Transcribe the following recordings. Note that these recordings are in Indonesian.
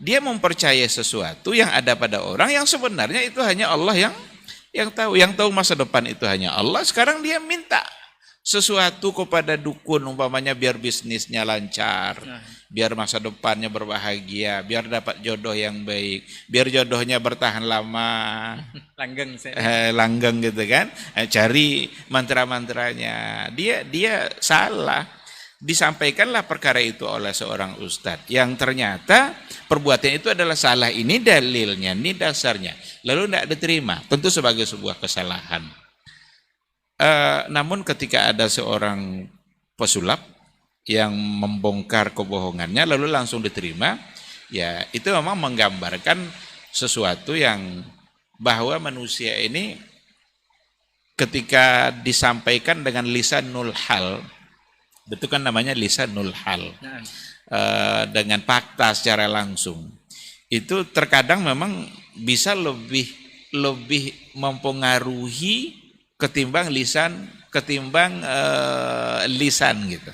dia mempercayai sesuatu yang ada pada orang yang sebenarnya itu hanya Allah yang tahu masa depan itu hanya Allah. Sekarang dia minta sesuatu kepada dukun umpamanya biar bisnisnya lancar, biar masa depannya berbahagia, biar dapat jodoh yang baik, biar jodohnya bertahan lama. Langgeng Langgeng gitu kan. Cari mantra-mantranya. Dia salah. Disampaikanlah perkara itu oleh seorang ustadz yang ternyata perbuatan itu adalah salah, ini dalilnya, ini dasarnya, lalu tidak diterima, tentu sebagai sebuah kesalahan. Namun ketika ada seorang pesulap yang membongkar kebohongannya lalu langsung diterima, ya itu memang menggambarkan sesuatu yang bahwa manusia ini ketika disampaikan dengan lisanul hal, itu kan namanya lisanul hal, dengan fakta secara langsung, itu terkadang memang bisa lebih mempengaruhi ketimbang lisan gitu.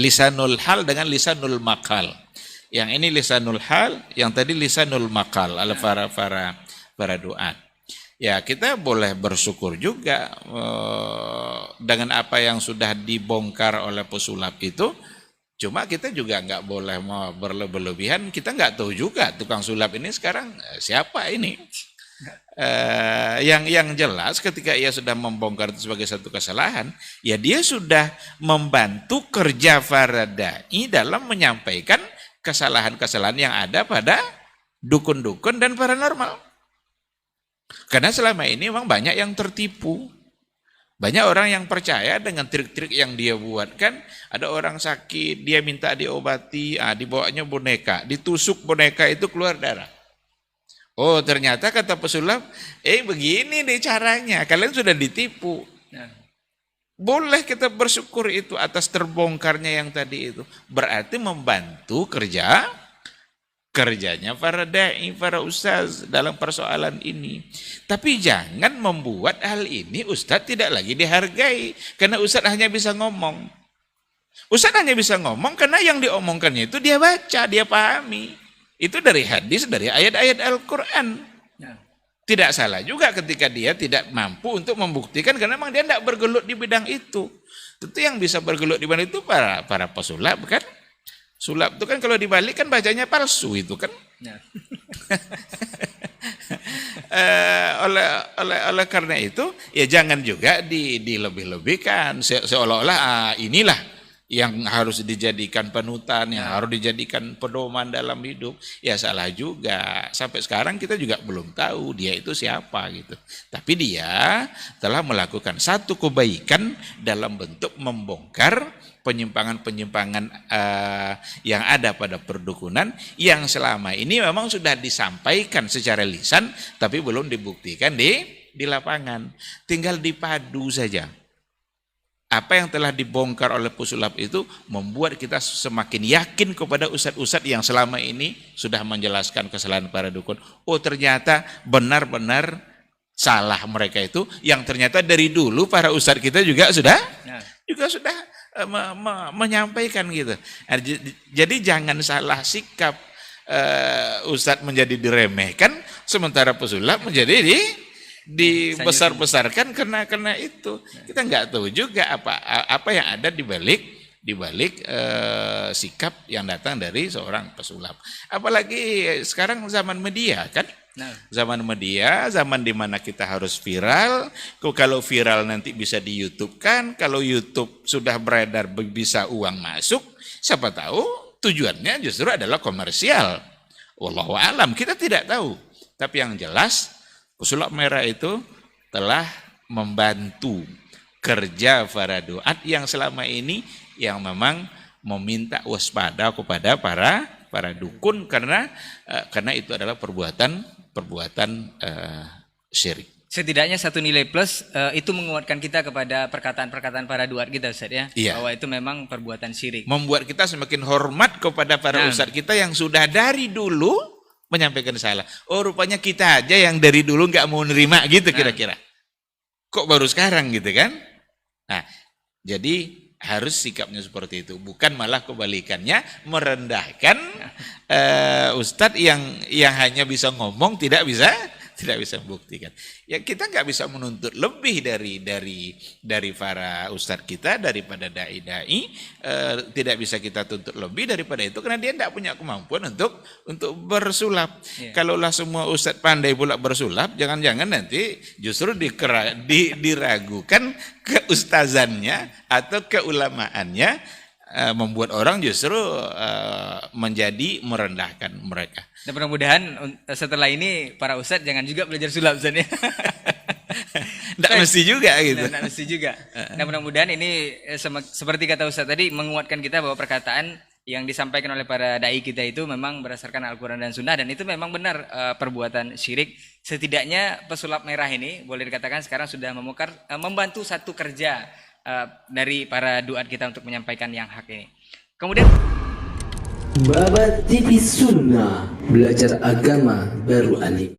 Lisanul hal dengan lisanul maqal. Yang ini lisanul hal, yang tadi lisanul maqal ala para duat. Ya, kita boleh bersyukur juga dengan apa yang sudah dibongkar oleh pesulap itu. Cuma kita juga nggak boleh mau berlebihan. Kita nggak tahu juga tukang sulap ini sekarang siapa ini. Yang jelas ketika ia sudah membongkar itu sebagai satu kesalahan, ya dia sudah membantu kerja Faradai dalam menyampaikan kesalahan-kesalahan yang ada pada dukun-dukun dan paranormal. Karena selama ini memang banyak yang tertipu. Banyak orang yang percaya dengan trik-trik yang dia buatkan. Ada orang sakit, dia minta diobati, dibawanya boneka, ditusuk boneka itu keluar darah. Oh, ternyata kata pesulap, begini nih caranya, kalian sudah ditipu. Boleh kita bersyukur itu atas terbongkarnya yang tadi itu. Berarti membantu kerjanya para dai, para ustaz dalam persoalan ini. Tapi jangan membuat hal ini ustaz tidak lagi dihargai. Karena ustaz hanya bisa ngomong. Ustaz hanya bisa ngomong karena yang diomongkannya itu dia baca, dia pahami. Itu dari hadis, dari ayat-ayat Al-Quran. Tidak salah juga ketika dia tidak mampu untuk membuktikan karena memang dia tidak bergelut di bidang itu. Tentu yang bisa bergelut di bidang itu para pesulap kan. Sulap itu kan kalau dibalik kan bacanya palsu itu kan. Oleh karena itu ya jangan juga dilebih-lebihkan seolah-olah inilah yang harus dijadikan panutan, yang harus dijadikan pedoman dalam hidup. Ya salah juga. Sampai sekarang kita juga belum tahu dia itu siapa gitu. Tapi dia telah melakukan satu kebaikan dalam bentuk membongkar penyimpangan-penyimpangan yang ada pada perdukunan yang selama ini memang sudah disampaikan secara lisan tapi belum dibuktikan di lapangan. Tinggal dipadu saja. Apa yang telah dibongkar oleh pesulap itu membuat kita semakin yakin kepada ustadz-ustadz yang selama ini sudah menjelaskan kesalahan para dukun. Oh, ternyata benar-benar salah mereka itu yang ternyata dari dulu para ustadz kita juga sudah menyampaikan gitu. Jadi jangan salah sikap, ustadz menjadi diremehkan sementara pesulap menjadi dibesar-besarkan karena itu. Kita nggak tahu juga apa yang ada di balik sikap yang datang dari seorang pesulap. Apalagi sekarang zaman media kan. Zaman media, zaman dimana kita harus viral. Kalau viral nanti bisa di YouTube kan. Kalau YouTube sudah beredar bisa uang masuk. Siapa tahu tujuannya justru adalah komersial. Wallahu alam, kita tidak tahu. Tapi yang jelas pesulap merah itu telah membantu kerja para duat yang selama ini yang memang meminta waspada kepada para dukun karena itu adalah perbuatan syirik. Setidaknya satu nilai plus itu menguatkan kita kepada perkataan-perkataan para duat kita Ustaz ya. Iya. Bahwa itu memang perbuatan syirik. Membuat kita semakin hormat kepada para ustadz kita yang sudah dari dulu menyampaikan salah. Oh, rupanya kita aja yang dari dulu nggak mau nerima gitu kira-kira. Kok baru sekarang gitu kan? Nah, jadi harus sikapnya seperti itu, bukan malah kebalikannya merendahkan ustadz yang hanya bisa ngomong, tidak bisa membuktikan. Ya kita nggak bisa menuntut lebih dari para ustadz kita, daripada dai-dai, tidak bisa kita tuntut lebih daripada itu karena dia tidak punya kemampuan untuk bersulap. Kalaulah semua ustadz pandai pula bersulap, jangan-jangan nanti justru diragukan keustazannya atau keulamaannya, membuat orang justru menjadi merendahkan mereka. Dan mudah-mudahan setelah ini para ustadz jangan juga belajar sulap, Ustaz ya. Nggak mesti juga gitu. Nggak mesti juga. Dan mudah-mudahan ini seperti kata Ustadz tadi menguatkan kita bahwa perkataan yang disampaikan oleh para dai kita itu memang berdasarkan Al-Quran dan Sunnah, dan itu memang benar perbuatan syirik. Setidaknya pesulap merah ini boleh dikatakan sekarang sudah membantu satu kerja dari para duat kita untuk menyampaikan yang hak ini. Kemudian Babat TV Sunnah, belajar agama baru alif.